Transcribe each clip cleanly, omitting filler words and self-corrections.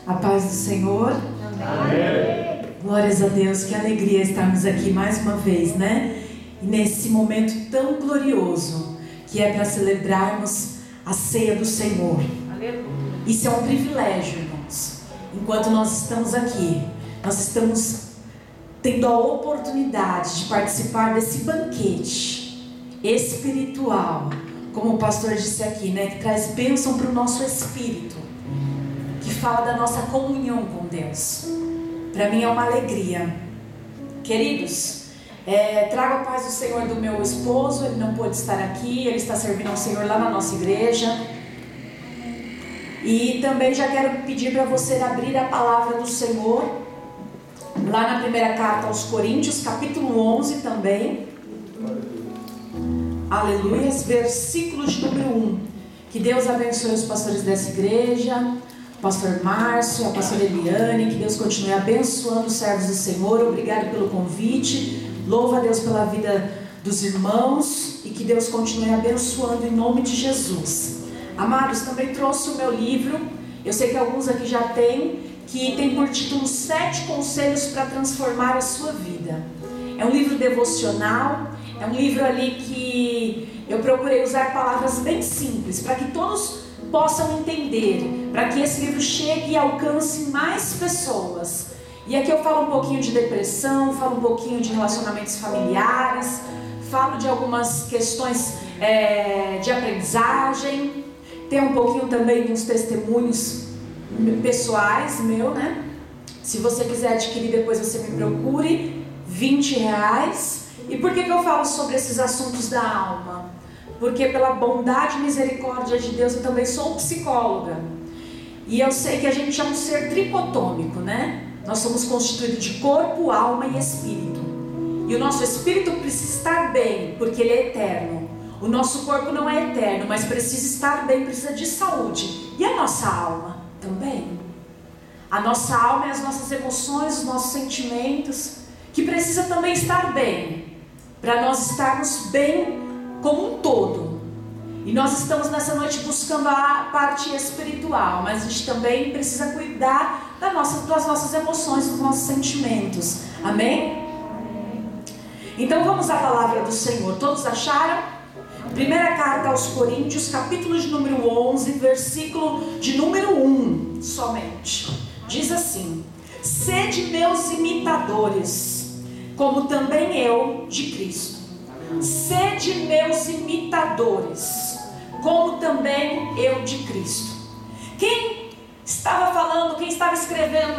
A paz do Senhor. Amém. Glórias a Deus, que alegria estarmos aqui mais uma vez, né? E nesse momento tão glorioso, que é para celebrarmos a ceia do Senhor. Aleluia. Isso é um privilégio, irmãos. Enquanto nós estamos aqui, nós estamos tendo a oportunidade de participar desse banquete espiritual, como o pastor disse aqui, né? Que traz bênção para o nosso espírito, que fala da nossa comunhão com Deus. Para mim é uma alegria. Queridos, trago a paz do Senhor do meu esposo. Ele não pôde estar aqui, ele está servindo ao Senhor lá na nossa igreja. E também já quero pedir para você abrir a palavra do Senhor lá na primeira carta aos Coríntios, capítulo 11 também. Aleluia, versículo de número 1. Que Deus abençoe os pastores dessa igreja, o pastor Márcio, a pastora Eliane. Que Deus continue abençoando os servos do Senhor. Obrigado pelo convite. Louva a Deus pela vida dos irmãos. E que Deus continue abençoando em nome de Jesus. Amados, também trouxe o meu livro. Eu sei que alguns aqui já têm, que tem por título 7 conselhos para transformar a sua vida. É um livro devocional. É um livro ali que eu procurei usar palavras bem simples, para que todos possam entender, para que esse livro chegue e alcance mais pessoas. E aqui eu falo um pouquinho de depressão, falo um pouquinho de relacionamentos familiares, falo de algumas questões de aprendizagem, tem um pouquinho também de uns testemunhos pessoais meu, né? Se você quiser adquirir, depois você me procure, R$20. E por que eu falo sobre esses assuntos da alma? Porque pela bondade e misericórdia de Deus eu também sou psicóloga. E eu sei que a gente é um ser tricotômico, né? Nós somos constituídos de corpo, alma e espírito. E o nosso espírito precisa estar bem, porque ele é eterno. O nosso corpo não é eterno, mas precisa estar bem, precisa de saúde. E a nossa alma também. A nossa alma é as nossas emoções, os nossos sentimentos, que precisa também estar bem, para nós estarmos bem como um todo. E nós estamos nessa noite buscando a parte espiritual, mas a gente também precisa cuidar das nossas emoções, dos nossos sentimentos. Amém? Então vamos à palavra do Senhor. Todos acharam? Primeira carta aos Coríntios, capítulo de número 11, versículo de número 1 somente. Diz assim: sede meus imitadores, como também eu de Cristo. Sede meus imitadores, como também eu de Cristo. Quem estava falando, quem estava escrevendo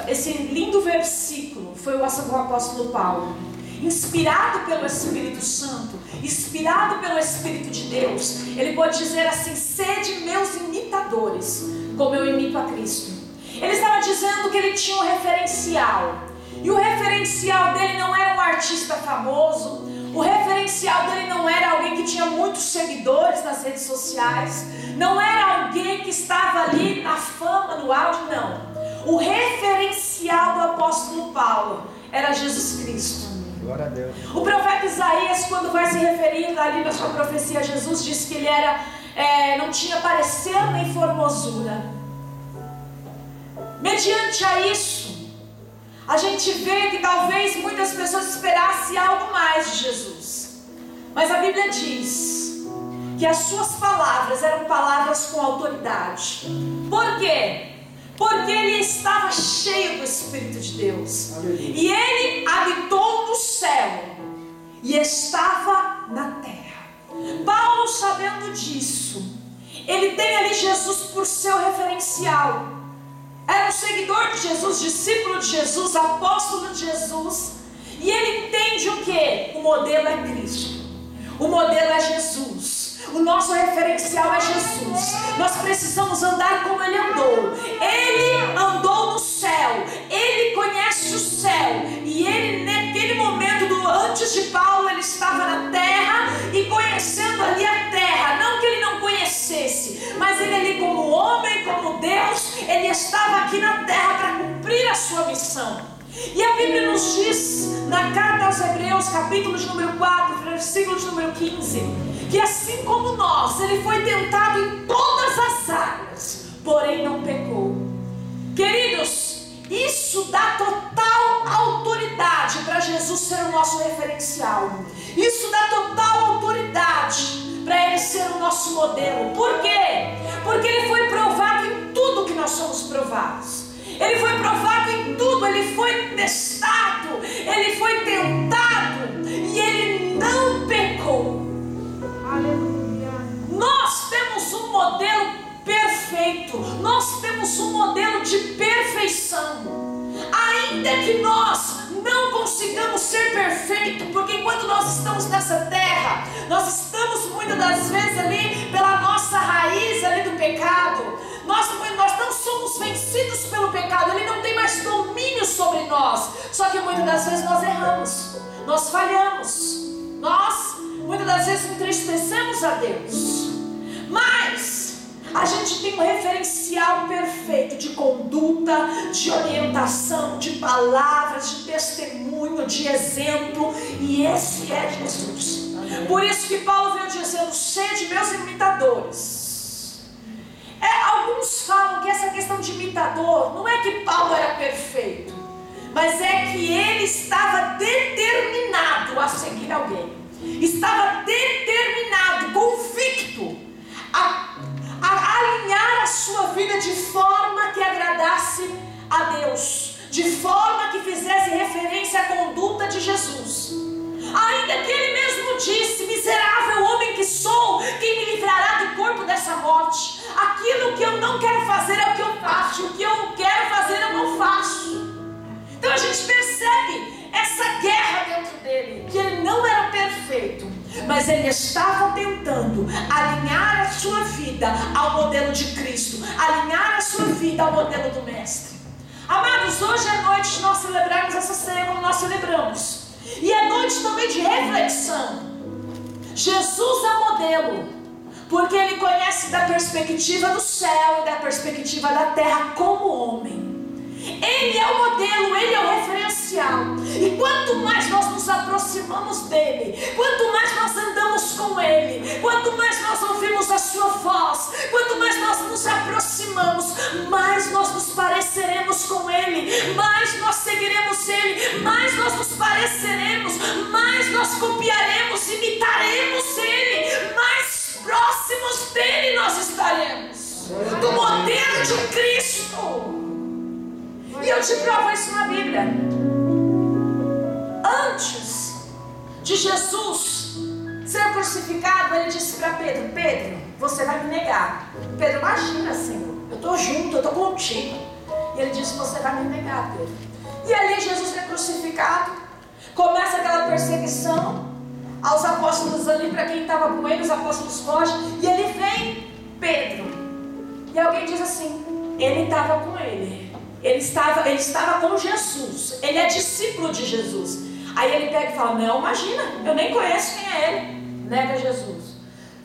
esse lindo versículo foi o apóstolo Paulo, inspirado pelo Espírito Santo, inspirado pelo Espírito de Deus. Ele pode dizer assim: sede meus imitadores, como eu imito a Cristo. Ele estava dizendo que ele tinha um referencial, e o referencial dele não era um artista famoso. O referencial dele não era alguém que tinha muitos seguidores nas redes sociais, não era alguém que estava ali na fama, no auge, não. O referencial do apóstolo Paulo era Jesus Cristo. Glória a Deus. O profeta Isaías, quando vai se referindo ali na sua profecia a Jesus, diz que ele não tinha parecer nem formosura. Mediante a isso, a gente vê que talvez muitas pessoas esperassem algo mais de Jesus. Mas a Bíblia diz que as suas palavras eram palavras com autoridade. Por quê? Porque ele estava cheio do Espírito de Deus. E ele habitou no céu e estava na terra. Paulo, sabendo disso, ele tem ali Jesus por seu referencial. Era um seguidor de Jesus, discípulo de Jesus, apóstolo de Jesus. E ele entende o que? O modelo é Cristo. O modelo é Jesus. O nosso referencial é Jesus. Nós precisamos andar como ele andou. Ele andou no céu. Ele conhece o céu. E ele, naquele momento, antes de Paulo, ele estava na terra e conhecendo ali a terra. Não que ele não conhecesse, mas ele ali como homem, como Deus, ele estava aqui na terra para cumprir a sua missão. E a Bíblia nos diz, na carta aos Hebreus, capítulo de número 4, versículo de número 15, que assim como nós, ele foi tentado em todas as áreas, porém não pecou. nosso referencial. Isso dá total autoridade para ele ser o nosso modelo. Por quê? Porque ele foi provado em tudo que nós somos provados. Ele foi provado em tudo, ele foi testado, ele foi tentado e ele não pecou. Aleluia. Nós temos um modelo perfeito, nós temos um modelo de perfeição. Ainda que nós não consigamos ser perfeitos, porque enquanto nós estamos nessa terra, nós estamos muitas das vezes ali pela nossa raiz ali do pecado. Nós não somos vencidos pelo pecado, ele não tem mais domínio sobre nós. Só que muitas das vezes nós erramos, nós falhamos, nós muitas das vezes entristecemos a Deus. Mas a gente tem um referencial perfeito de conduta, de orientação, de palavras, de testemunho, de exemplo, e esse é Jesus. Por isso que Paulo veio dizendo: sede meus imitadores. Alguns falam que essa questão de imitador não é que Paulo era perfeito, mas é que ele estava determinado a seguir alguém, estava determinado, convicto a alinhar a sua vida de forma que agradasse a Deus, de forma que fizesse referência à conduta de Jesus. Ainda que ele mesmo disse: miserável homem que sou, quem me livrará do corpo dessa morte? Aquilo que eu não quero fazer é o que eu faço, o que eu quero fazer eu não faço. Então a gente percebe essa guerra dentro dele, que ele não era perfeito, mas ele estava tentando alinhar a sua vida ao modelo de Cristo, alinhar a sua vida ao modelo do Mestre. Amados, hoje é noite de nós celebrarmos essa ceia como nós celebramos, e é noite também de reflexão. Jesus é modelo, porque ele conhece da perspectiva do céu e da perspectiva da terra como homem. Ele é o modelo, ele é o referencial. E quanto mais nós nos aproximamos dele, quanto mais nós andamos com ele, quanto mais nós ouvimos a sua voz, quanto mais nós nos aproximamos, mais nós nos pareceremos com ele, mais nós seguiremos ele, mais nós nos pareceremos, mais nós copiaremos, imitaremos ele, mais próximos dele nós estaremos, do modelo de Cristo. E eu te provo isso na Bíblia. Antes de Jesus ser crucificado, ele disse para Pedro: Pedro, você vai me negar. Pedro: imagina, Senhor, eu estou junto, eu estou contigo. E ele disse: você vai me negar, Pedro. E ali Jesus é crucificado, começa aquela perseguição aos apóstolos ali, para quem estava com ele, os apóstolos fogem, e ele vem, Pedro, e alguém diz assim: ele estava com ele. Ele estava com Jesus, ele é discípulo de Jesus. Aí ele pega e fala: não, imagina, eu nem conheço quem é ele. Nega Jesus.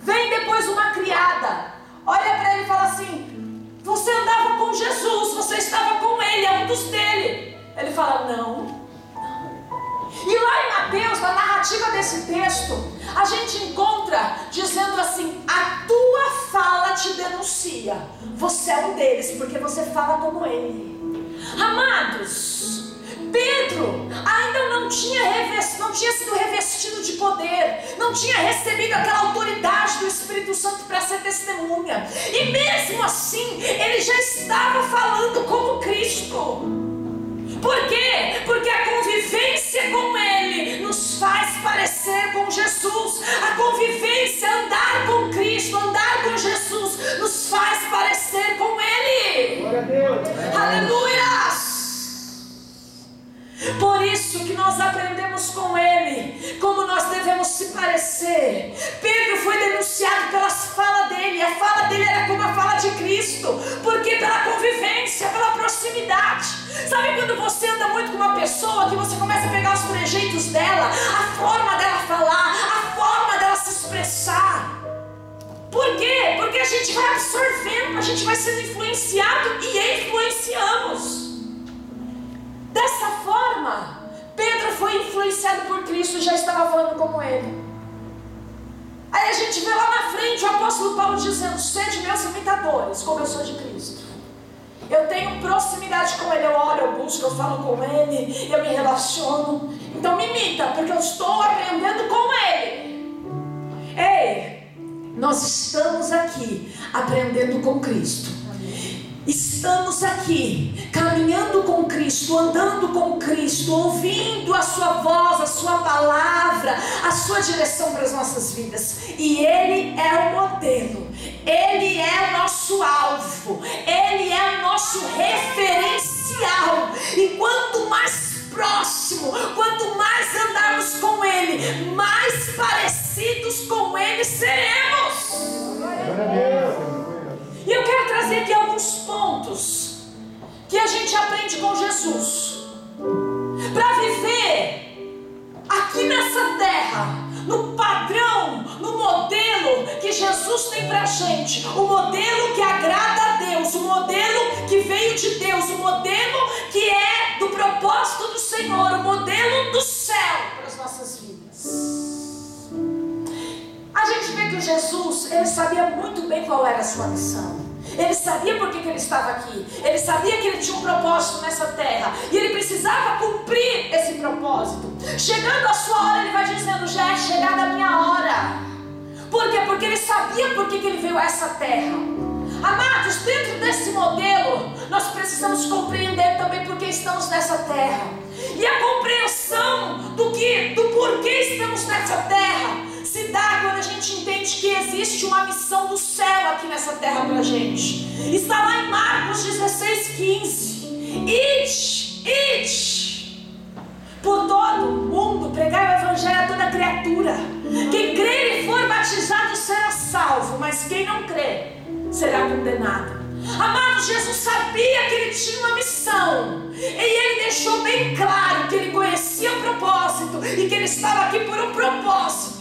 Vem depois uma criada, olha para ele e fala assim: você andava com Jesus, você estava com ele, é um dos dele. Ele fala: não. E lá em Mateus, na narrativa desse texto, a gente encontra dizendo assim: a tua fala te denuncia, você é um deles, porque você fala como ele. Amados, Pedro ainda não tinha sido revestido de poder, não tinha recebido aquela autoridade do Espírito Santo para ser testemunha, e mesmo assim ele já estava falando como Cristo. Por quê? Porque a convivência com ele nos faz parecer com Jesus. A convivência, andar com Cristo, andar com Jesus, nos faz parecer com ele. Glória a Deus. Aleluia! Por isso que nós aprendemos com ele como nós devemos se parecer. Pedro foi denunciado pelas falas dele. A fala dele era como a fala de Cristo. Porque pela convivência, pela proximidade. Sabe quando você anda muito com uma pessoa que você começa a pegar os trejeitos dela, a forma dela falar, a forma dela se expressar? Por quê? Porque a gente vai absorvendo, a gente vai sendo influenciado e influenciamos. Dessa forma, Pedro foi influenciado por Cristo e já estava falando como ele. Aí a gente vê lá na frente o apóstolo Paulo dizendo: sede meus imitadores, como eu sou de Cristo. Eu tenho proximidade com Ele, eu oro, eu busco, eu falo com Ele, eu me relaciono. Então me imita, porque eu estou aprendendo com Ele. Ei, nós estamos aqui aprendendo com Cristo. Estamos aqui caminhando com Cristo, andando com Cristo, ouvindo a sua voz, a sua palavra, a sua direção para as nossas vidas. E Ele é o modelo, Ele é o nosso alvo, Ele é o nosso referencial. E quanto mais próximo, quanto mais andarmos com Ele, mais parecidos com Ele seremos. Glória a Deus. E eu quero trazer aqui alguns pontos que a gente aprende com Jesus para viver aqui nessa terra, no padrão, no modelo que Jesus tem pra gente, o modelo que agrada a Deus, o modelo que veio de Deus, o modelo que é do propósito do Senhor, o modelo do céu para as nossas vidas. A gente vê que Jesus, ele sabia muito bem qual era a sua missão. Ele sabia por que ele estava aqui. Ele sabia que ele tinha um propósito nessa terra. E ele precisava cumprir esse propósito. Chegando a sua hora, ele vai dizendo: já é chegada a minha hora. Por quê? Porque ele sabia por que ele veio a essa terra. Amados, dentro desse modelo, nós precisamos compreender também por que estamos nessa terra. E a compreensão do porquê estamos nessa terra se dá quando a gente entende que existe uma missão do céu aqui nessa terra pra gente. Está lá em Marcos 16:15. Ide por todo o mundo, pregai o evangelho a toda criatura. Quem crer e for batizado será salvo, mas quem não crer será condenado. Amado, Jesus sabia que ele tinha uma missão, e ele deixou bem claro que ele conhecia o propósito e que ele estava aqui por um propósito.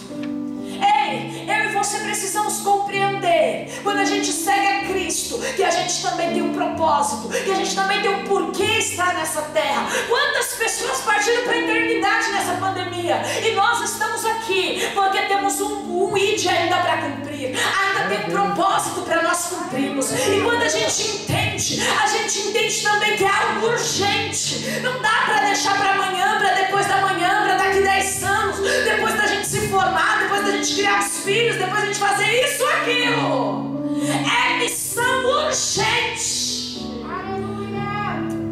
Ei, eu e você precisamos compreender, quando a gente segue a Cristo, que a gente também tem um propósito, que a gente também tem um porquê estar nessa terra. Quantas pessoas partiram para a eternidade nessa pandemia, e nós estamos aqui porque temos um ID ainda para cumprir, ainda tem um propósito para nós cumprirmos. E quando a gente entende também que é algo urgente. Não dá para deixar para amanhã, para depois da manhã, para daqui 10 anos, depois da gente se formar, depois da gente criar os filhos, depois da gente fazer isso ou aquilo. É missão urgente.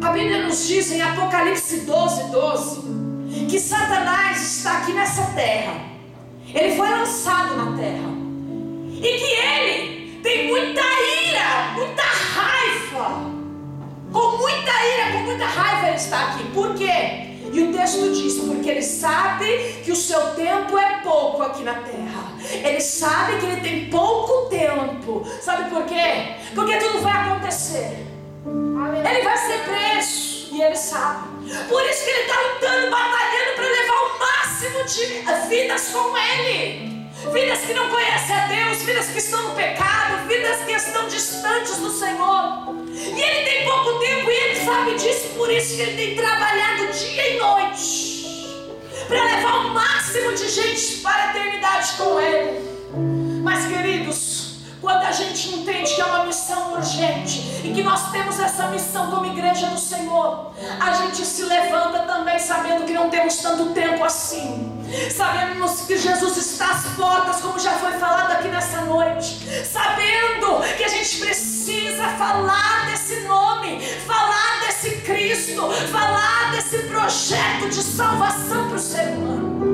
A Bíblia nos diz em Apocalipse 12:12 que Satanás está aqui nessa terra. Ele foi lançado na terra, e que ele tem muita ira, muita raiva. Com muita ira, com muita raiva ele está aqui. Por quê? E o texto diz: porque ele sabe que o seu tempo é pouco aqui na terra. Ele sabe que ele tem pouco tempo. Sabe por quê? Porque tudo vai acontecer. Ele vai ser preso, e ele sabe. Por isso que ele está lutando, batalhando para levar o máximo de vidas com ele. Vidas que não conhecem a Deus, vidas que estão no pecado, vidas que estão distantes do Senhor. E ele tem pouco tempo, e ele sabe disso. Por isso que ele tem trabalhado dia e noite para levar o máximo de gente para a eternidade com ele. Mas, queridos, quando a gente entende que é uma missão urgente e que nós temos essa missão como igreja do Senhor, a gente se levanta também sabendo que não temos tanto tempo assim. Sabemos que Jesus está às portas, como já foi falado aqui nessa noite. Sabendo que a gente precisa falar desse nome, falar desse Cristo, falar desse projeto de salvação para o ser humano.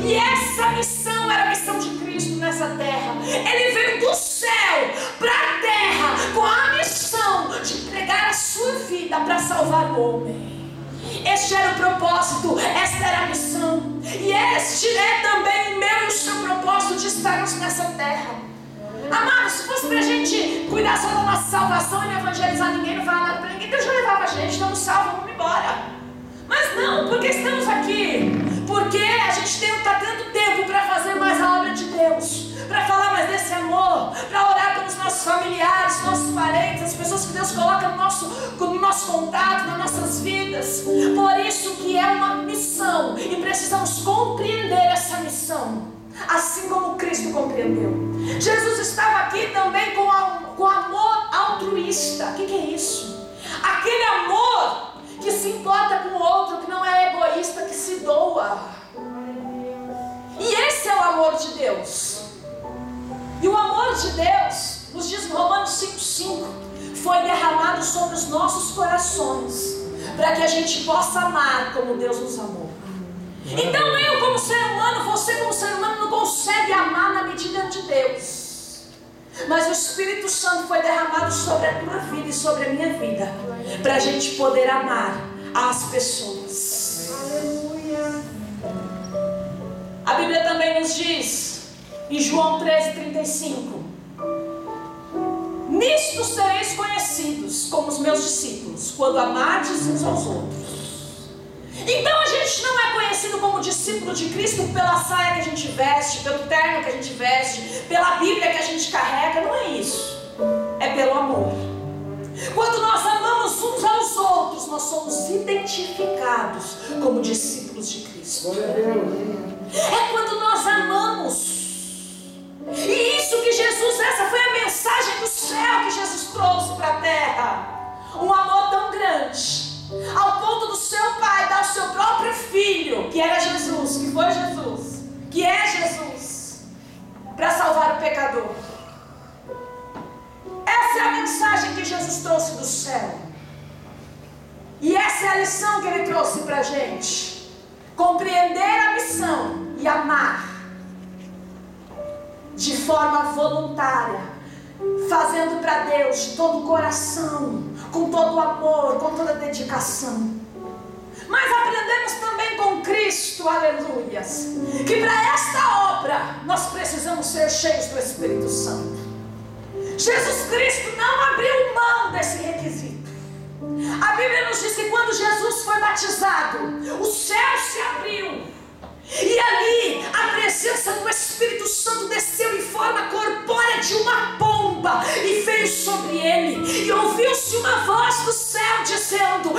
E essa missão era a missão de Cristo nessa terra. Ele veio do céu para a terra com a missão de entregar a sua vida para salvar o homem. Este era o propósito, esta era a missão. E este é também o meu e o seu propósito de estarmos nessa terra. Amados, se fosse para a gente cuidar só da nossa salvação e não evangelizar ninguém, não falar nada para ninguém, Deus já levava a gente, estamos salvos, vamos embora. Mas não, porque estamos aqui, porque a gente está tendo tempo para fazer mais a obra de Deus, para falar mais desse amor, para orar pelos nossos familiares, nossos parentes, as pessoas que Deus coloca no nosso contato, nas nossas vidas. Por isso que é uma missão, e precisamos compreender essa missão, assim como Cristo compreendeu. Jesus estava aqui também com amor altruísta. O que que é isso? Aquele amor que se importa com o outro, que não é egoísta, que se doa. E esse é o amor de Deus. E o amor de Deus, nos diz Romanos 5,5, foi derramado sobre os nossos corações, para que a gente possa amar como Deus nos amou. Então eu como ser humano, você como ser humano não consegue amar na medida de Deus. Mas o Espírito Santo foi derramado sobre a tua vida e sobre a minha vida, para a gente poder amar as pessoas. Aleluia. A Bíblia também nos diz, em João 13,35, nisto sereis conhecidos como os meus discípulos, quando amardes uns aos outros. Então a gente não é conhecido como discípulo de Cristo pela saia que a gente veste, pelo terno que a gente veste, pela Bíblia que a gente carrega. Não é isso. É pelo amor. Quando nós amamos uns aos outros, nós somos identificados como discípulos de Cristo. É quando nós amamos. E isso que Jesus, essa foi a mensagem do céu que Jesus trouxe para a terra. Um amor tão grande, ao ponto do seu pai dar o seu próprio filho, que era Jesus, que foi Jesus, que é Jesus, para salvar o pecador. Essa é a mensagem que Jesus trouxe do céu. E essa é a lição que ele trouxe para a gente. Compreender a missão e amar de forma voluntária, fazendo para Deus de todo o coração, com todo o amor, com toda a dedicação. Mas aprendemos também com Cristo, aleluias, que para esta obra nós precisamos ser cheios do Espírito Santo. Jesus Cristo não abriu mão desse requisito. A Bíblia nos diz que quando Jesus foi batizado, o céu se abriu. E ali a presença do Espírito Santo desceu em forma corpórea de uma pomba e veio sobre ele. E ouviu-se uma voz do céu dizendo: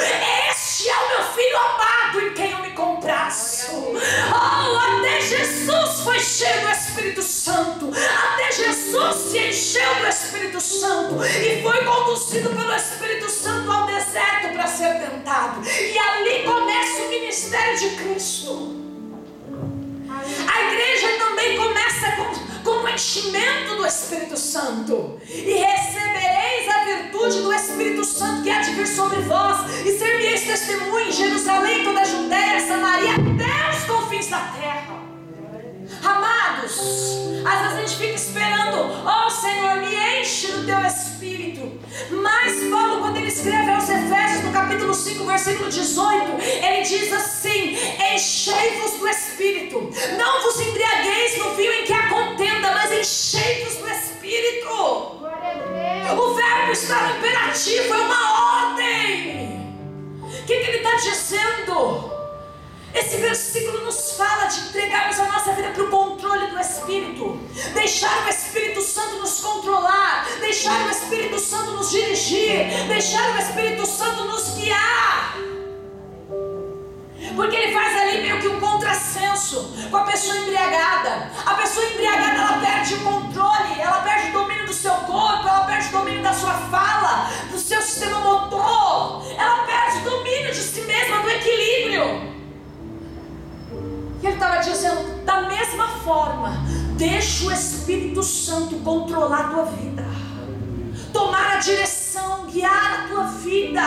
este é o meu filho amado em quem eu me comprazo. Oh, até Jesus foi cheio do Espírito Santo. Até Jesus se encheu do Espírito Santo e foi conduzido pelo Espírito Santo ao deserto para ser tentado. E ali começa o ministério de Cristo. A igreja também começa com o enchimento do Espírito Santo. E recebereis a virtude do Espírito Santo que há de vir sobre vós, e ser-me-eis testemunha em Jerusalém, toda a Judéia, Samaria, até os confins da terra. Amados, às vezes a gente fica esperando: oh Senhor, me enche do teu Espírito. Mas Paulo, quando ele escreve aos Efésios, no capítulo 5, versículo 18, ele diz assim: enchei-vos do Espírito, não vos embriagueis no vinho em que há contenda, mas enchei-vos do Espírito. O verbo está no imperativo, é uma ordem. O que ele está dizendo? Esse versículo nos fala de entregarmos a nossa vida para o controle do Espírito, deixar o Espírito Santo nos controlar, deixar o Espírito Santo nos dirigir, deixar o Espírito Santo nos guiar. Porque ele faz ali meio que um contrassenso com a pessoa embriagada. A pessoa embriagada, ela perde o controle, ela perde o domínio do seu corpo, ela perde o domínio da sua fala, do seu sistema motor, ela perde o domínio de si mesma, do equilíbrio. E ele estava dizendo: da mesma forma, deixa o Espírito Santo controlar a tua vida, tomar a direção, guiar a tua vida.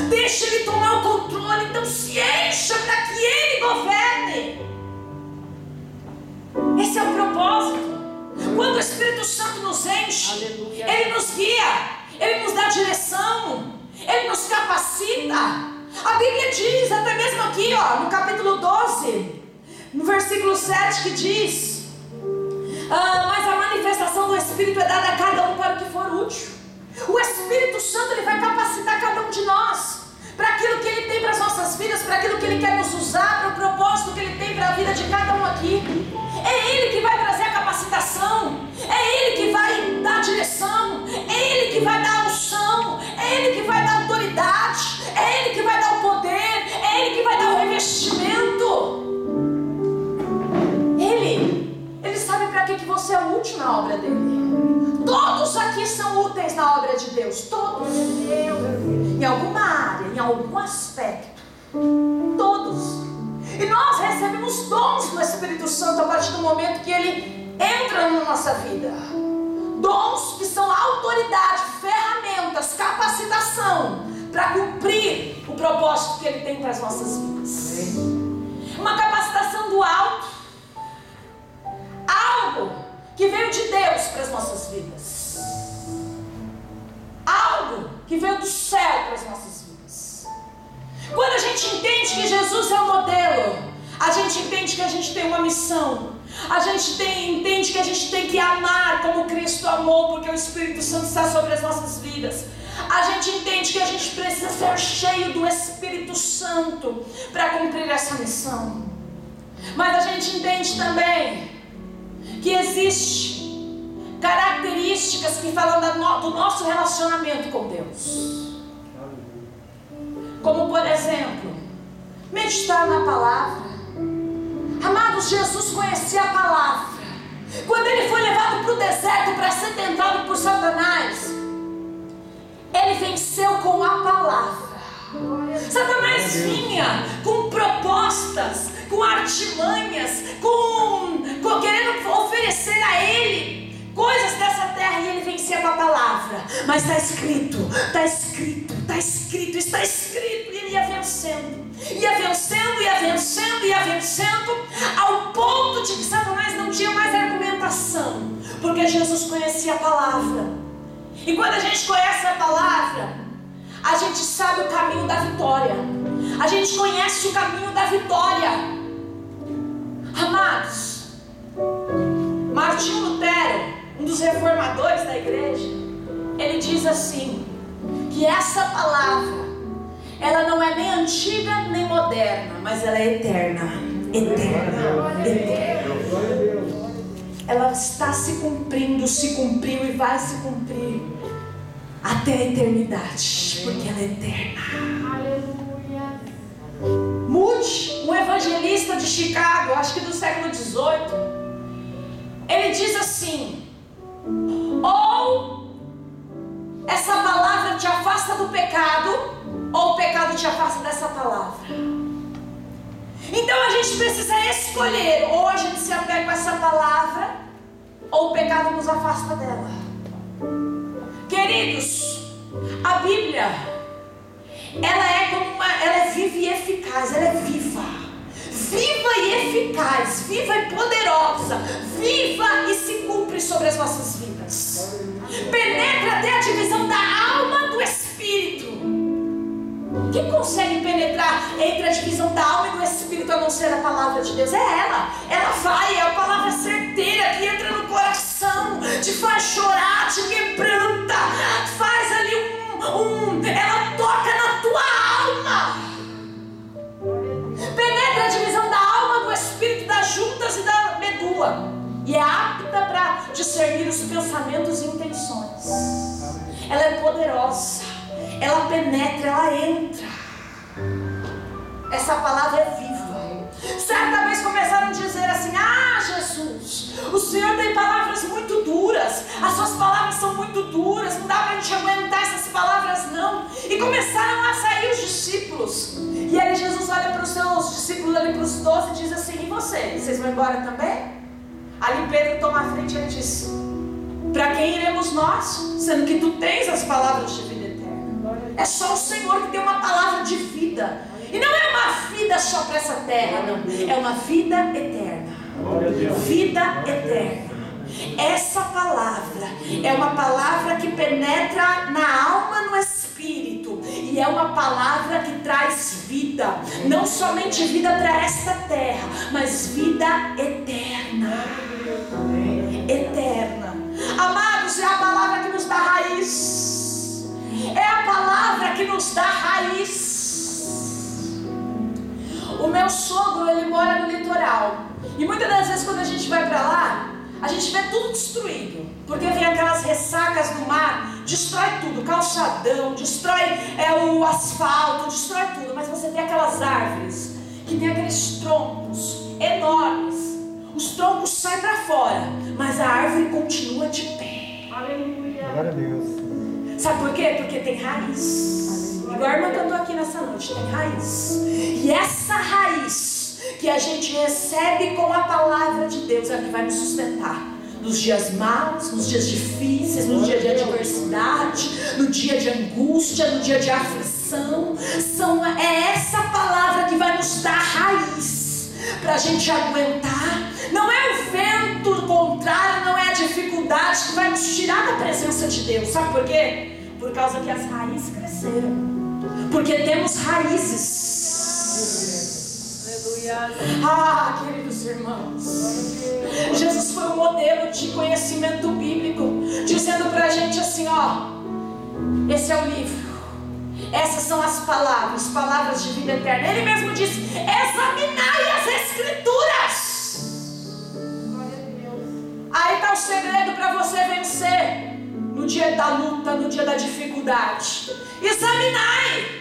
Deixa ele tomar o controle. Então se encha para que ele governe. Esse é o propósito. Quando o Espírito Santo nos enche, ele nos guia, ele nos dá direção, ele nos capacita. A Bíblia diz, até mesmo aqui, no capítulo 12, no versículo 7, que diz: mas a manifestação do Espírito é dada a cada um para o que for útil. O Espírito Santo, ele vai capacitar cada um de nós para aquilo que ele tem para as nossas vidas, para aquilo que ele quer nos usar, para o propósito que ele tem para a vida de cada um aqui. É ele que vai trazer a capacitação, é ele que vai dar a direção, é ele que vai dar a unção, é ele que vai dar a autoridade, é ele que vai dar o poder, é ele que vai dar o revestimento. Ele sabe para que você é útil na obra dele. Todos aqui são fez na obra de Deus? Todos. Em alguma área, em algum aspecto. Todos. E nós recebemos dons do Espírito Santo a partir do momento que Ele entra na nossa vida. Dons que são autoridade, ferramentas, capacitação para cumprir o propósito que Ele tem para as nossas vidas. Uma capacitação do alto, algo que veio de Deus para as nossas vidas, algo que veio do céu para as nossas vidas. Quando a gente entende que Jesus é o modelo, a gente entende que a gente tem uma missão, a gente entende que a gente tem que amar como Cristo amou, porque o Espírito Santo está sobre as nossas vidas. A gente entende que a gente precisa ser cheio do Espírito Santo para cumprir essa missão. Mas a gente entende também que existem características que falam do nosso relacionamento com Deus. Como por exemplo, meditar na palavra. Amados, Jesus conhecia a palavra. Quando Ele foi levado para o deserto para ser tentado por Satanás, Ele venceu com a palavra. Satanás vinha com propostas, com artimanhas, com querendo oferecer a Ele coisas dessa terra, e Ele vencia com a palavra. Mas está escrito, está escrito, está escrito, está escrito. E Ele ia vencendo, ia vencendo, ia vencendo, ia vencendo, ao ponto de que Satanás não tinha mais argumentação, porque Jesus conhecia a palavra. E quando a gente conhece a palavra, a gente sabe o caminho da vitória. A gente conhece o caminho da vitória. Amados, Martinho Lutero, um dos reformadores da igreja, ele diz assim, que essa palavra, ela não é nem antiga nem moderna, mas ela é eterna. Eterna, eterna. Ela está se cumprindo, se cumpriu e vai se cumprir até a eternidade, porque ela é eterna. Aleluia. Moody, um evangelista de Chicago, acho que do século XVIII, ele diz assim: ou essa palavra te afasta do pecado, ou o pecado te afasta dessa palavra. Então a gente precisa escolher, ou a gente se apega com essa palavra, ou o pecado nos afasta dela. Queridos, a Bíblia, ela é viva e eficaz, ela é viva e eficaz, viva e poderosa, viva e se cumpre sobre as nossas vidas. Penetra até a divisão da alma do espírito. Quem consegue penetrar entre a divisão da alma e do espírito a não ser a palavra de Deus? É ela. Ela vai, é a palavra certeira que entra no coração, te faz chorar, te quebranta, faz ali ela toca na tua alma. Penetra a divisão da alma, do espírito, das juntas e da medula, e é apta para discernir os pensamentos e intenções. Ela é poderosa, ela penetra, ela entra. Essa palavra é viva. Certa vez começaram a dizer assim: ah, Jesus, o Senhor tem palavras muito duras, as suas palavras são muito duras, não dá para a gente aguentar essas palavras não. E começaram a sair os discípulos. E aí Jesus olha para os seus discípulos, ali para os 12, e diz assim: e vocês vão embora também? Ali Pedro toma a frente e ele diz: para quem iremos nós, sendo que tu tens as palavras de vida eterna? É só o Senhor que tem uma palavra de vida. E não é uma vida só para essa terra, não. É uma vida eterna. Vida eterna. Essa palavra é uma palavra que penetra na alma, no espírito. E é uma palavra que traz vida. Não somente vida para esta terra, mas vida eterna. Eterna. Amados, é a palavra que nos dá raiz. É a palavra que nos dá raiz. O meu sogro, ele mora no litoral. E muitas das vezes quando a gente vai para lá, a gente vê tudo destruído. Porque vem aquelas ressacas do mar, destrói tudo. Calçadão, destrói o asfalto, destrói tudo. Mas você vê aquelas árvores que tem aqueles troncos enormes. Os troncos saem para fora, mas a árvore continua de pé. Aleluia. Glória a Deus. Sabe por quê? Porque tem raiz. Igual a irmã cantou aqui nessa noite, tem raiz. E essa raiz que a gente recebe com a palavra de Deus é a que vai nos sustentar nos dias maus, nos dias difíceis, no dia de adversidade, no dia de angústia, no dia de aflição. É essa palavra que vai nos dar raiz para a gente aguentar. Não é o vento contrário, não é a dificuldade que vai nos tirar da presença de Deus. Sabe por quê? Por causa que as raízes cresceram. Porque temos raízes. Ah, queridos irmãos, Jesus foi um modelo de conhecimento bíblico, dizendo pra gente assim, ó, esse é o livro, essas são as palavras de vida eterna. Ele mesmo disse, examinai as escrituras. Aí está o segredo para você vencer no dia da luta, no dia da dificuldade. Examinai.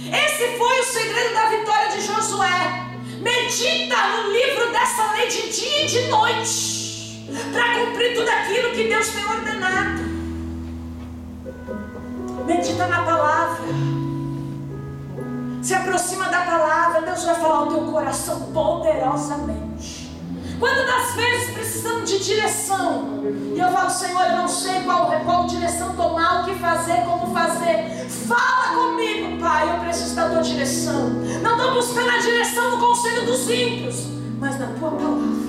Esse foi o segredo da vitória de Josué. Medita no livro dessa lei de dia e de noite, para cumprir tudo aquilo que Deus tem ordenado. Medita na palavra. Se aproxima da palavra. Deus vai falar ao teu coração poderosamente. Quando das vezes precisamos de direção, e eu falo, Senhor, eu não sei qual direção tomar, o que fazer, como fazer. Fala comigo, Pai, eu preciso da tua direção. Não estou buscando a direção do conselho dos ímpios, mas na tua palavra.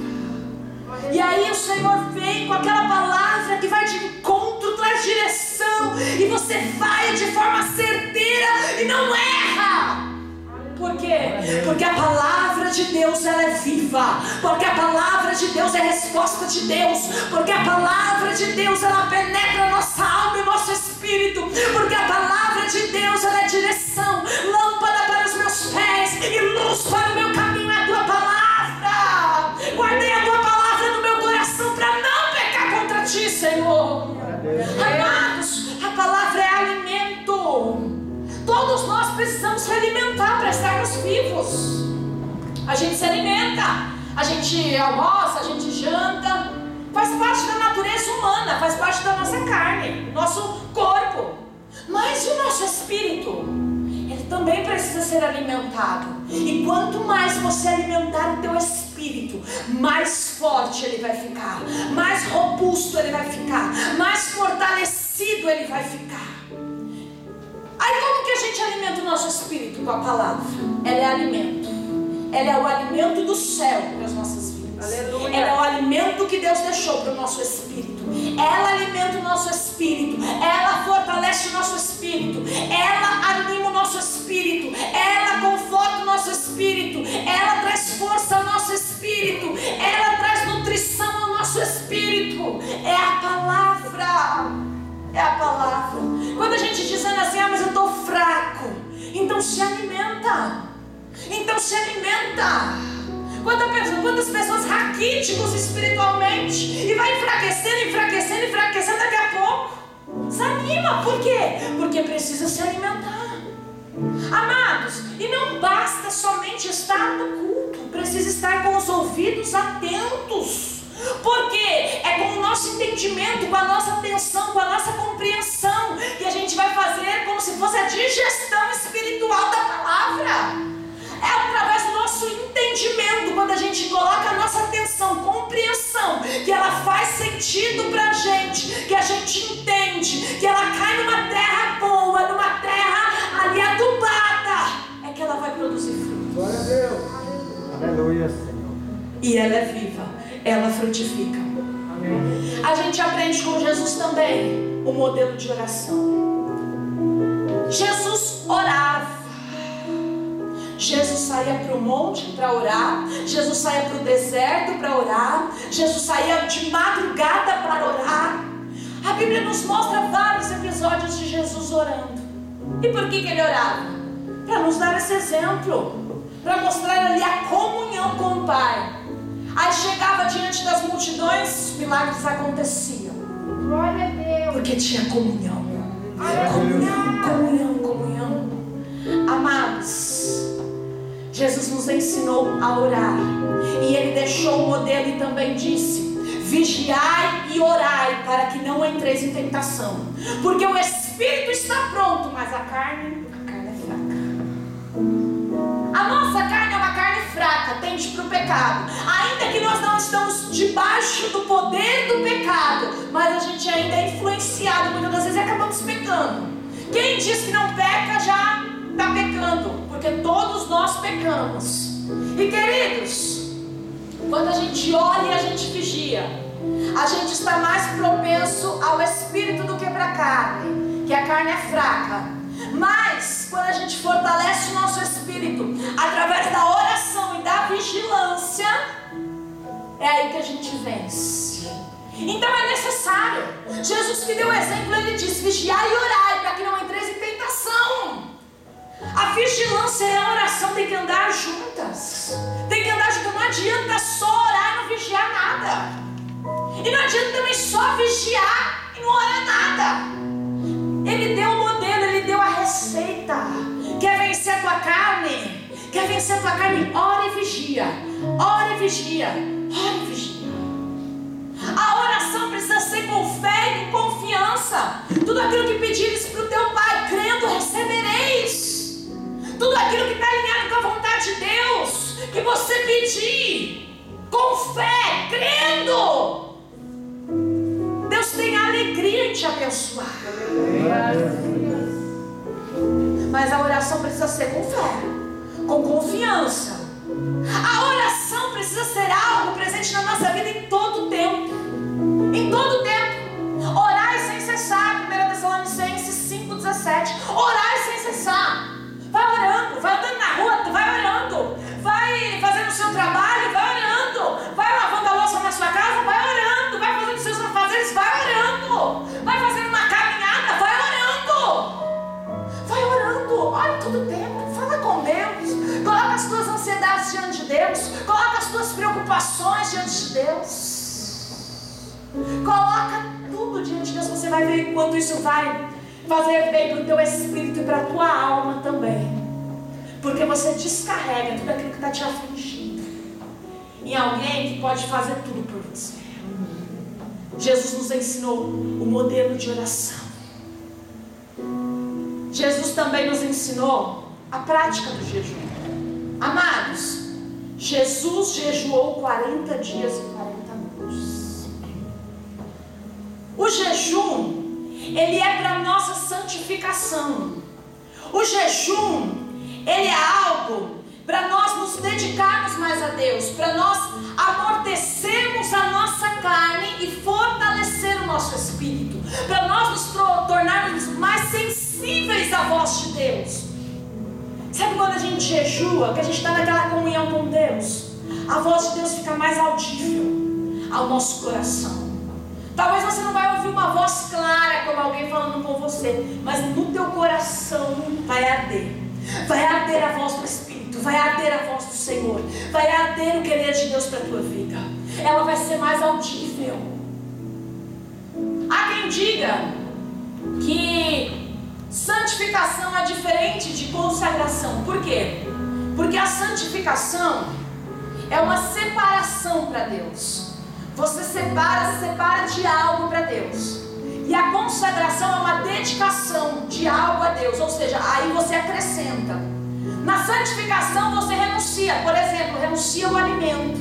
E aí o Senhor vem com aquela palavra que vai de encontro, traz direção, e você vai de forma certeira e não erra. Por quê? Porque a palavra de Deus, ela é viva. Porque a palavra de Deus é resposta de Deus. Porque a palavra de Deus, ela penetra nossa alma e nosso espírito. Porque a palavra de Deus, ela é direção, lâmpada para os meus pés e luz para o meu caminho. É a tua palavra. Guardei a tua palavra no meu coração para não pecar contra ti, Senhor. Amados, a palavra é alimento. Todos nós precisamos se alimentar para estarmos vivos. A gente se alimenta, a gente almoça, a gente janta. Faz parte da natureza humana, faz parte da nossa carne, nosso corpo. Mas e o nosso espírito? Ele também precisa ser alimentado. E quanto mais você alimentar o teu espírito, mais forte ele vai ficar, mais robusto ele vai ficar, mais fortalecido ele vai ficar. Aí como que a gente alimenta o nosso espírito? Com a palavra. Ela é alimento. Ela é o alimento do céu para as nossas vidas. Aleluia. Ela é o alimento que Deus deixou para o nosso espírito. Ela alimenta o nosso espírito. Ela fortalece o nosso espírito. Ela anima o nosso espírito. Ela conforta o nosso espírito. Ela traz força ao nosso espírito. Ela traz nutrição ao nosso espírito. É a palavra. É a palavra. Quando a gente dizendo assim, mas eu estou fraco, então se alimenta. Então se alimenta. Quantas pessoas raquíticos espiritualmente, e vai enfraquecendo daqui a pouco. Se anima, por quê? Porque precisa se alimentar. Amados, e não basta somente estar no culto, precisa estar com os ouvidos atentos. Porque é com o nosso entendimento, com a nossa atenção, com a nossa compreensão, que a gente vai fazer como se fosse a digestão espiritual da palavra. É através do nosso entendimento, quando a gente coloca a nossa atenção, compreensão, que ela faz sentido pra gente, que a gente entende, que ela cai numa terra boa, numa terra ali adubada, é que ela vai produzir frutos. Glória a Deus. Aleluia, Senhor. E ela é viva, ela frutifica. Amém. A gente aprende com Jesus também o modelo de oração. Jesus orava. Jesus saía para o monte para orar. Jesus saía para o deserto para orar. Jesus saía de madrugada para orar. A Bíblia nos mostra vários episódios de Jesus orando. E por que ele orava? Para nos dar esse exemplo, para mostrar ali a comunhão com o Pai. Aí chegava diante das multidões, os milagres aconteciam. Glória a Deus. Porque tinha comunhão. Comunhão. Amados, Jesus nos ensinou a orar. E Ele deixou o modelo e também disse: vigiai e orai para que não entreis em tentação. Porque o pecado. Ainda que nós não estamos debaixo do poder do pecado, mas a gente ainda é influenciado muitas das vezes e acabamos pecando. Quem diz que não peca já está pecando, porque todos nós pecamos. E queridos, quando a gente olha e a gente vigia, a gente está mais propenso ao espírito do que para a carne, que a carne é fraca. Mas quando a gente fortalece o nosso espírito através da oração e da vigilância, é aí que a gente vence. Então é necessário. Jesus que deu o exemplo, ele diz: vigiai e orai para que não entreis em tentação. A vigilância e a oração tem que andar juntas. Tem que andar juntas. Não adianta só orar e não vigiar nada. E não adianta também só vigiar e não orar nada. Ele deu o modelo, ele deu a receita. Quer vencer a tua carne? Quer vencer a tua carne? Ora e vigia. Ora e vigia. Ora e vigia. A oração precisa ser com fé e com confiança. Tudo aquilo que pedires para o teu Pai, crendo, recebereis. Tudo aquilo que está alinhado com a vontade de Deus, que você pedir, com fé, crendo, Deus tem alegria em te abençoar. Mas a oração precisa ser com fé, com confiança. A oração precisa ser algo presente na nossa vida em todo o tempo. Em todo o tempo. Orai sem cessar. 1 Tessalonicenses 5,17. Orai sem cessar. Vai orando, vai andando na rua, vai orando. Vai fazendo o seu trabalho, vai orando. Vai lavando a louça na sua casa, vai orando. Vai fazendo os seus afazeres, vai orando. Vai fazendo uma caminhada, vai orando. Vai orando, ora todo o tempo. Fala com Deus. Coloca as tuas ansiedades diante de Deus. Coloca as tuas preocupações diante de Deus. Coloca tudo diante de Deus. Você vai ver enquanto isso vai fazer bem para o teu espírito e para a tua alma também. Porque você descarrega tudo aquilo que está te afligindo em alguém que pode fazer tudo por você. Jesus nos ensinou o modelo de oração. Jesus também nos ensinou a prática do jejum. Amados, Jesus jejuou 40 dias e 40 noites. O jejum, ele é para nossa santificação. O jejum, ele é algo para nós nos dedicarmos mais a Deus, para nós amortecermos a nossa carne e fortalecer o nosso espírito, para nós nos tornarmos mais sensíveis à voz de Deus. Sabe quando a gente jejua, que a gente está naquela comunhão com Deus, a voz de Deus fica mais audível ao nosso coração. Talvez você não vai ouvir uma voz clara como alguém falando com você, mas no teu coração vai arder. Vai arder a voz do Espírito, vai arder a voz do Senhor, vai arder o querer de Deus para a tua vida. Ela vai ser mais audível. Há quem diga que santificação é diferente de consagração. Por quê? Porque a santificação é uma separação para Deus. Você se separa de algo para Deus. E a consagração é uma dedicação de algo a Deus. Ou seja, aí você acrescenta. Na santificação você renuncia. Por exemplo, renuncia ao alimento,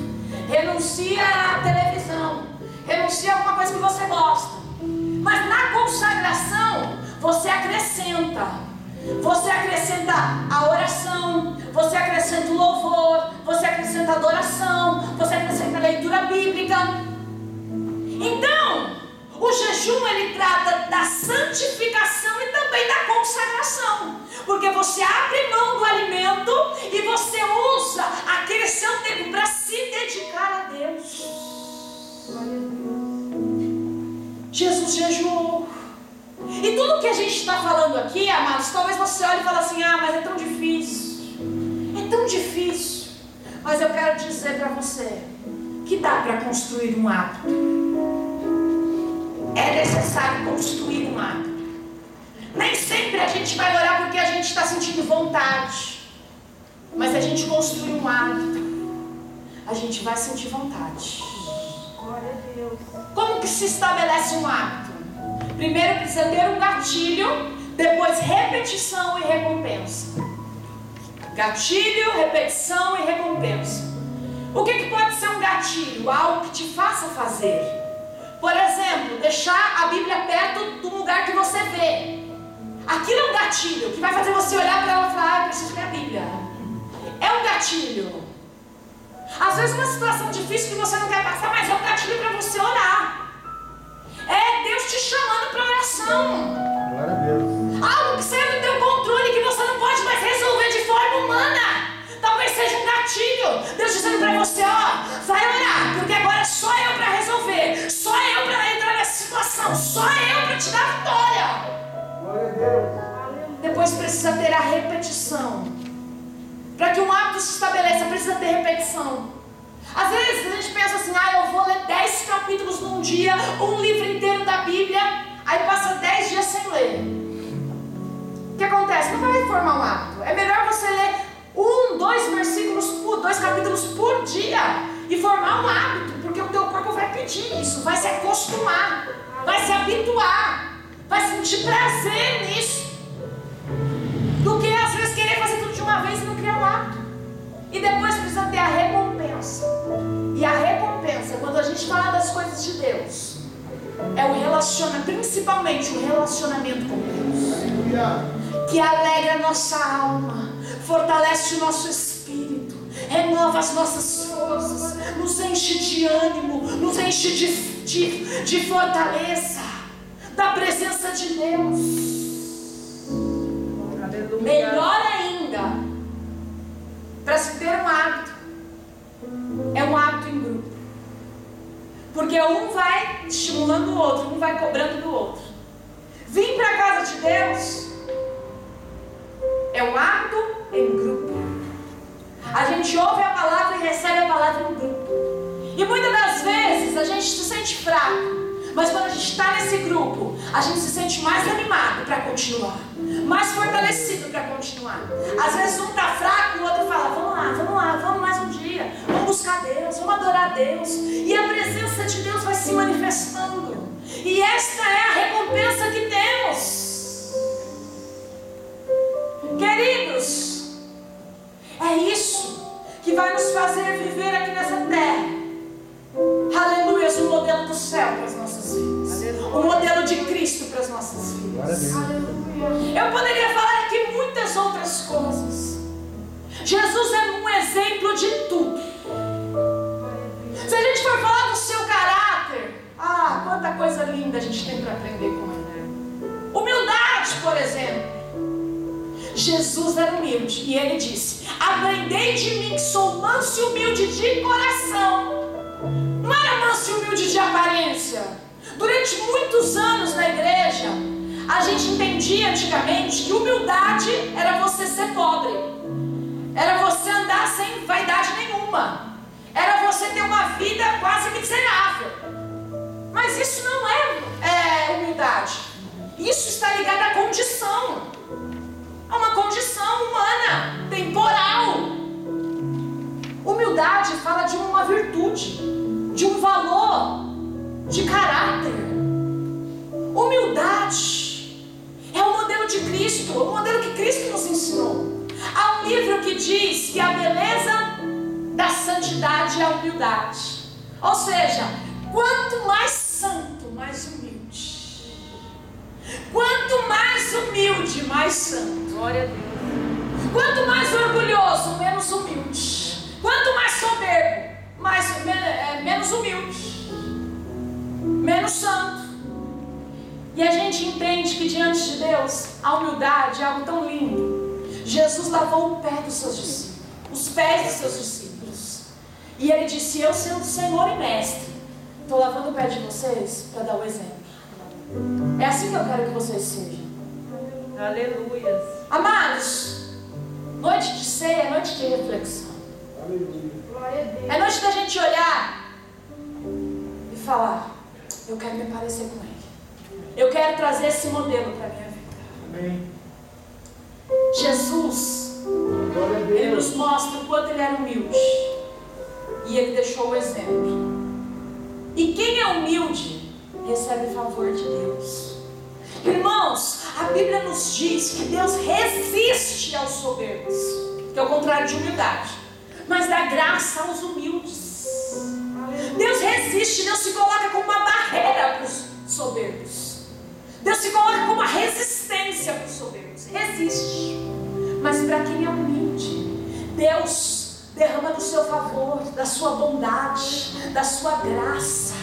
renuncia à televisão, renuncia a alguma coisa que você gosta. Mas na consagração você acrescenta. Você acrescenta a oração, você acrescenta o louvor, você acrescenta a adoração, você acrescenta a leitura bíblica. Então, o jejum ele trata da santificação e também da consagração, porque você abre mão do alimento e você usa aquele seu tempo para se dedicar a Deus. Jesus jejuou. E tudo que a gente está falando aqui, amados, talvez você olhe e fale assim: ah, mas é tão difícil. É tão difícil. Mas eu quero dizer para você que dá para construir um hábito. É necessário construir um hábito. Nem sempre a gente vai orar porque a gente está sentindo vontade. Mas se a gente construir um hábito, a gente vai sentir vontade. Glória a Deus. Como que se estabelece um hábito? Primeiro precisa ter um gatilho, depois repetição e recompensa. Gatilho, repetição e recompensa. O que pode ser um gatilho? Algo que te faça fazer. Por exemplo, deixar a Bíblia perto do lugar que você vê. Aquilo é um gatilho que vai fazer você olhar para ela e falar: eu preciso ler a Bíblia. É um gatilho. Às vezes uma situação difícil que você não quer passar, mas é um gatilho para você orar. É Deus te chamando para oração. Glória a Deus. Algo que sai do teu controle, que você não pode mais resolver de forma humana. Talvez seja um gatilho. Deus dizendo para você: ó, vai orar, porque agora só eu para resolver, só eu para entrar nessa situação, só eu para te dar vitória. Glória a Deus. Depois precisa ter a repetição. Para que um hábito se estabeleça, precisa ter repetição. Às vezes a gente pensa assim: eu vou ler 10 capítulos num dia, um livro inteiro da Bíblia, aí passa 10 dias sem ler. O que acontece? Não vai formar um hábito. É melhor você ler 2 capítulos por dia e formar um hábito, porque o teu corpo vai pedir isso, vai se acostumar, vai se habituar, vai sentir prazer nisso, do que às vezes querer fazer tudo de uma vez e não criar um hábito. E depois precisa ter a recompensa. E a recompensa, quando a gente fala das coisas de Deus, é o relacionamento, principalmente o relacionamento com Deus, que alegra a nossa alma, fortalece o nosso espírito, renova as nossas forças, nos enche de ânimo, nos enche de fortaleza, da presença de Deus. Aleluia. Melhor ainda, para se ter um hábito, é um hábito em grupo, porque um vai estimulando o outro, um vai cobrando do outro. Vir para a casa de Deus é um hábito em grupo. A gente ouve a palavra e recebe a palavra em grupo. E muitas das vezes a gente se sente fraco, mas quando a gente está nesse grupo, a gente se sente mais animado para continuar, mais fortalecido para continuar. Às vezes um está fraco e o outro fala: vamos lá, vamos mais um dia, vamos buscar Deus, vamos adorar Deus. E a presença de Deus vai se manifestando. E esta é a recompensa que temos. Queridos, é isso que vai nos fazer viver aqui nessa terra. Aleluia, o modelo do céu para as nossas vidas. Aleluia. O modelo de Cristo para as nossas vidas. Aleluia. Eu poderia falar aqui muitas outras coisas. Jesus é um exemplo de tudo. Se a gente for falar do seu caráter, quanta coisa linda a gente tem para aprender com ele. Humildade, por exemplo. Jesus era humilde e ele disse: aprendei de mim que sou manso e humilde de coração. Não era manso e humilde de aparência. Durante muitos anos na igreja, a gente entendia antigamente que humildade era você ser pobre, era você andar sem vaidade nenhuma, era você ter uma vida quase miserável. Mas isso não é humildade. Isso está ligado à condição. É uma condição humana, temporal. Humildade fala de uma virtude, de um valor, de caráter. Humildade é o modelo de Cristo, o modelo que Cristo nos ensinou. Há um livro que diz que a beleza da santidade é a humildade. Ou seja, quanto mais santo, mais humilde. Quanto mais humilde, mais santo. Glória a Deus. Quanto mais orgulhoso, menos humilde. Quanto mais soberbo, menos humilde, menos santo. E a gente entende que diante de Deus a humildade é algo tão lindo. Jesus lavou o pé dos seus discípulos, os pés dos seus discípulos, e ele disse: eu sendo Senhor e Mestre, estou lavando o pé de vocês para dar o exemplo. É assim que eu quero que vocês sejam. Aleluia. Amados, noite de ceia é noite de reflexão. É noite da gente olhar e falar: eu quero me parecer com Ele. Eu quero trazer esse modelo para a minha vida. Amém. Jesus, Ele nos mostra o quanto Ele era humilde. E Ele deixou o exemplo. E quem é humilde, recebe favor de Deus. Irmãos, a Bíblia nos diz que Deus resiste aos soberbos, que é o contrário de humildade. mas dá graça aos humildes. Deus resiste, Deus se coloca como uma barreira para os soberbos. Deus se coloca como uma resistência para os soberbos. Resiste. Mas para quem é humilde, Deus derrama do seu favor, da sua bondade, da sua graça.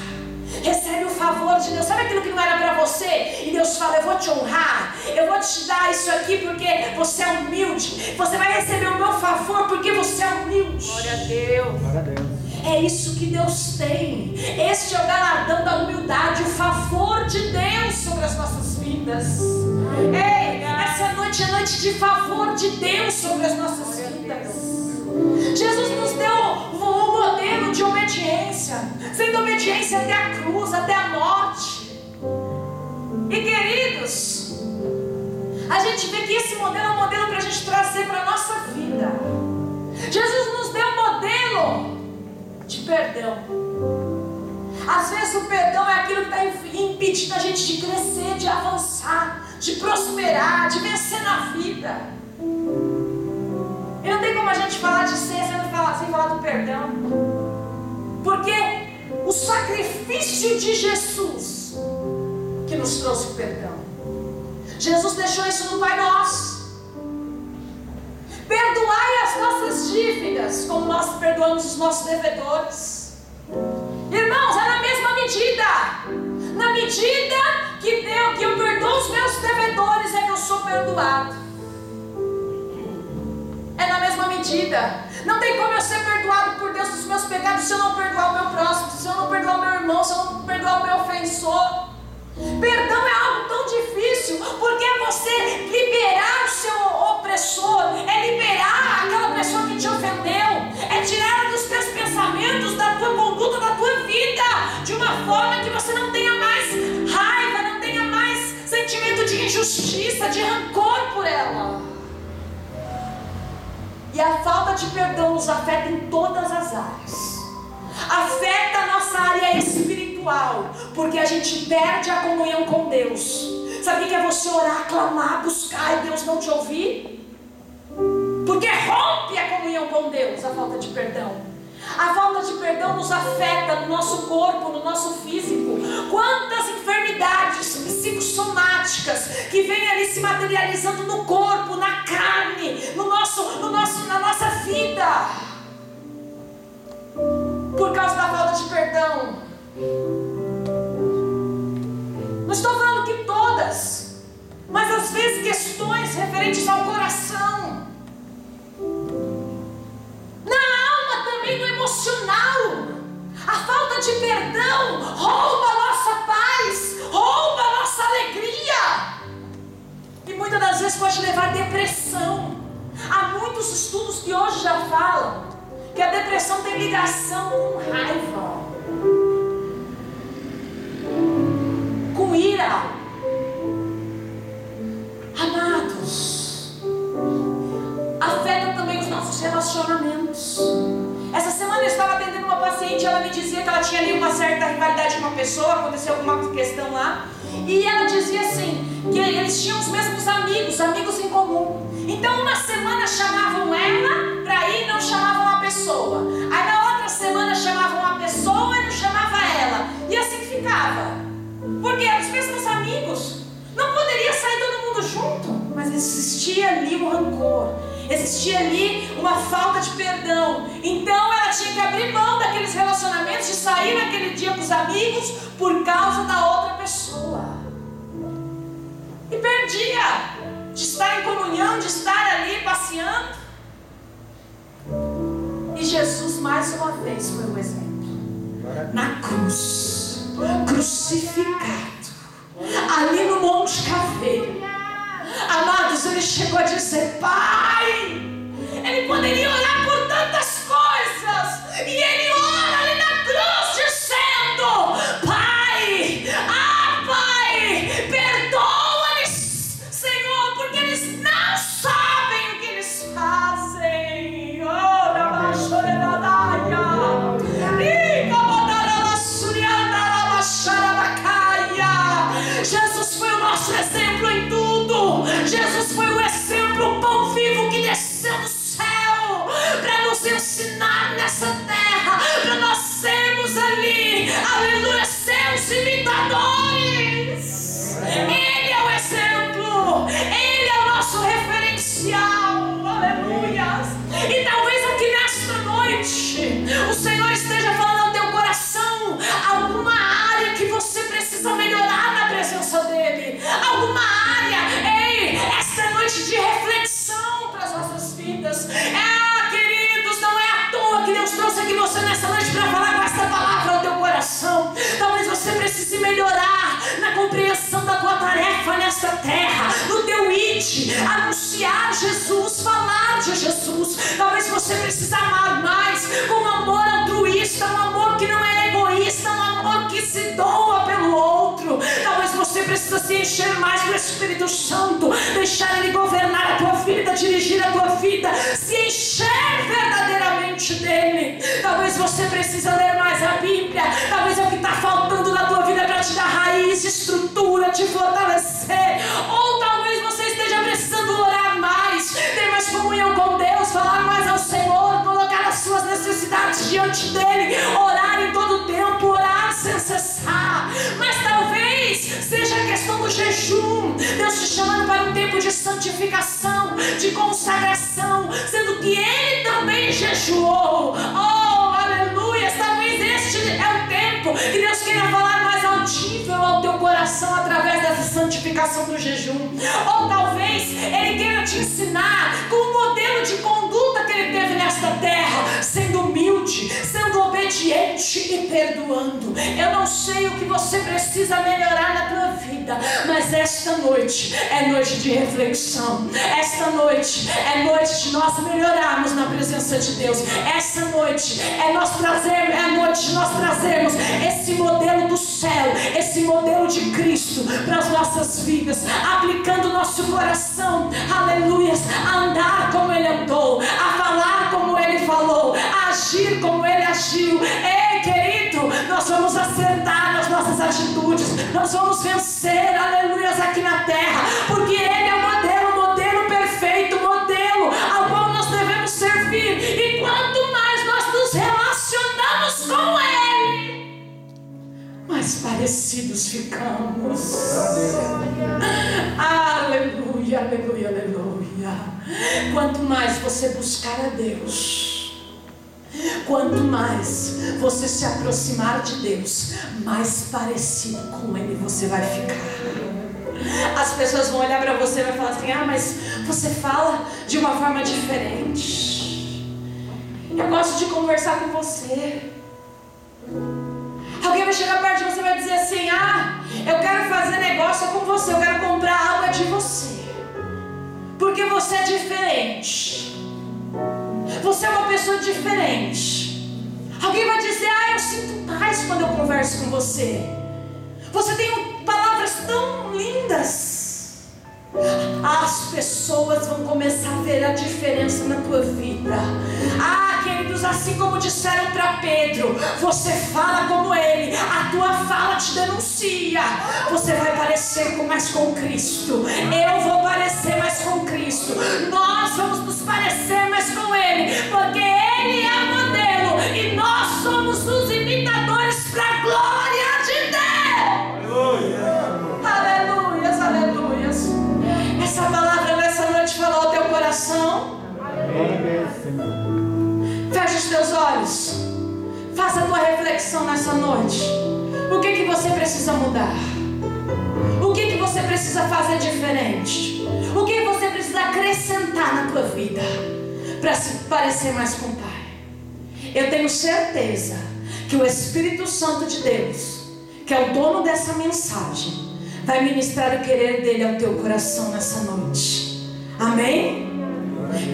Recebe o favor de Deus. Sabe aquilo que não era para você? E Deus fala: eu vou te honrar, eu vou te dar isso aqui porque você é humilde. Você vai receber o meu favor porque você é humilde. Glória a Deus. Glória a Deus. É isso que Deus tem. Este é o galardão da humildade, o favor de Deus sobre as nossas vidas. Ei, essa noite é noite de favor de Deus sobre as nossas vidas. Jesus nos deu um modelo de obediência, sendo obediência até a cruz, até a morte. E queridos, a gente vê que esse modelo é um modelo para a gente trazer para a nossa vida. Jesus nos deu um modelo de perdão. Às vezes o perdão é aquilo que está impedindo a gente de crescer, de avançar, de prosperar, de vencer na vida. E não tem como a gente falar de ser sem falar do perdão. Porque o sacrifício de Jesus que nos trouxe o perdão. Jesus deixou isso no Pai Nosso. Perdoai as nossas dívidas, como nós perdoamos os nossos devedores. Irmãos, é na mesma medida. Na medida que eu perdoo os meus devedores, é que eu sou perdoado. É na mesma medida. Não tem como eu ser perdoado por Deus dos meus pecados se eu não perdoar o meu próximo, se eu não perdoar o meu irmão, se eu não perdoar o meu ofensor. Perdão é algo tão difícil, porque é você liberar o seu opressor, é liberar aquela pessoa que te ofendeu, é tirar dos teus pensamentos, da tua conduta, da tua vida, de uma forma que você não tenha mais raiva, não tenha mais sentimento de injustiça, de rancor por ela. E a falta de perdão nos afeta em todas as áreas. Afeta a nossa área espiritual, porque a gente perde a comunhão com Deus. Sabe o que é você orar, clamar, buscar e Deus não te ouvir? Porque rompe a comunhão com Deus, a falta de perdão. A falta de perdão nos afeta no nosso corpo, no nosso físico. Quantas enfermidades psicossomáticas que vêm ali se materializando no corpo, na carne, na nossa vida, por causa da falta de perdão. Não estou falando que todas, mas às vezes questões referentes ao coração, na alma também, no emocional. A falta de perdão rouba a nossa paz, rouba a nossa alegria, e muitas das vezes pode levar à depressão. Há muitos estudos que hoje já falam que a depressão tem ligação com raiva, com ira. Amados, afeta também os nossos relacionamentos. Essa semana eu estava atendendo uma paciente, ela me dizia que ela tinha ali uma certa rivalidade com uma pessoa, aconteceu alguma questão lá, e ela dizia assim, que eles tinham os mesmos amigos em comum. Então uma semana chamavam ela para ir e não chamavam a pessoa. Aí na outra semana chamavam a pessoa e não chamava ela. E assim ficava. Porque eram os mesmos amigos. Não poderia sair todo mundo junto. Mas existia ali um rancor. Existia ali uma falta de perdão. Então ela tinha que abrir mão daqueles relacionamentos, de sair naquele dia com os amigos por causa da outra pessoa. E perdia de estar em comunhão, de estar ali passeando. E Jesus mais uma vez foi um exemplo. Na cruz, crucificado, ali no Monte Calvário. Amados, ele chegou a dizer: Pai, ele poderia orar por tantas coisas, e ele ora ali na cruz dizendo: Pai, Pai, perdoa-lhes, Senhor, porque eles não sabem o que eles fazem. Jesus foi o nosso exemplo em tudo. Jesus foi o exemplo, o pão vivo que desceu do céu nesta terra, no teu id, anunciar Jesus, falar de Jesus. Talvez você precise amar mais, com um amor altruísta, um amor que não é egoísta, um amor que se doa pelo outro. Talvez você precise se encher mais do Espírito Santo, deixar Ele governar a tua vida, dirigir a tua vida, se encher verdadeiramente dEle. Talvez você precise ler mais a Bíblia. Talvez é o que está faltando na tua vida para te dar raiz, estrutura, te fortalecer. Ou talvez você esteja precisando orar mais, ter mais comunhão com Deus, falar mais ao Senhor, colocar as suas necessidades diante dEle, orar em todo o tempo, orar sem cessar. Mas talvez seja a questão do jejum, Deus te chamando para um tempo de santificação, de consagração, sendo que Ele também jejuou. Oh, aleluia! Talvez este é o tempo que Deus queira falar mais audível ao teu coração através dessa santificação do jejum. Ou talvez Ele queira te ensinar com o modelo de conduta que Ele teve nesta terra, sendo humilde, sendo obediente e perdoando. Eu não sei o que você precisa melhorar na tua vida, mas esta noite é noite de reflexão. Esta noite é noite de nós melhorarmos na presença de Deus. Esta noite é noite de nós trazermos esse modelo do céu, esse modelo de Cristo para as nossas vidas, aplicando o nosso coração, aleluias, a andar como Ele andou, a falar como Ele falou, a agir como Ele agiu. Ei, querido, nós vamos acertar nas nossas atitudes, nós vamos vencer, aleluias, aqui na terra, porque Ele é o modelo perfeito, o modelo ao qual nós devemos servir. E quanto mais nós nos relacionamos com Ele, mais parecidos ficamos. Aleluia, aleluia, aleluia. Quanto mais você buscar a Deus, quanto mais você se aproximar de Deus, mais parecido com Ele você vai ficar. As pessoas vão olhar para você e vai falar assim: ah, mas você fala de uma forma diferente. Eu gosto de conversar com você. Alguém vai chegar perto de você e vai dizer assim: ah, eu quero fazer negócio com você, eu quero comprar algo de você, porque você é diferente. Você é uma pessoa diferente. Alguém vai dizer: ah, eu sinto paz quando eu converso com você. Você tem palavras tão lindas. As pessoas vão começar a ver a diferença na tua vida. Ah, queridos, assim como disseram para Pedro: você fala como ele, a tua fala te denuncia. Você vai parecer mais com Cristo. Eu vou parecer mais com Cristo. Nós vamos nos parecer mais com Ele, porque Ele é o modelo e nós somos os imitadores para a glória de Deus. Aleluias, aleluias. Essa palavra nessa noite falou ao teu coração. Feche os teus olhos. Faça a tua reflexão nessa noite. O que você precisa mudar? O que você precisa fazer diferente? O que você precisa acrescentar na tua vida para se parecer mais com o Pai? Eu tenho certeza que o Espírito Santo de Deus, que é o dono dessa mensagem, vai ministrar o querer dele ao teu coração nessa noite. Amém?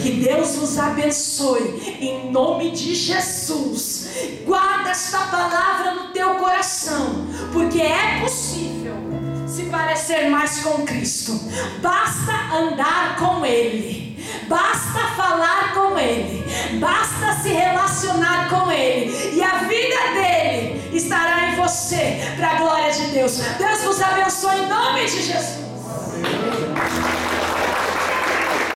Que Deus vos abençoe em nome de Jesus. Guarda esta palavra no teu coração, porque é possível se parecer mais com Cristo. Basta andar com Ele, basta falar com Ele, basta se relacionar com Ele, e a vida dele estará em você para a glória de Deus. Deus vos abençoe em nome de Jesus.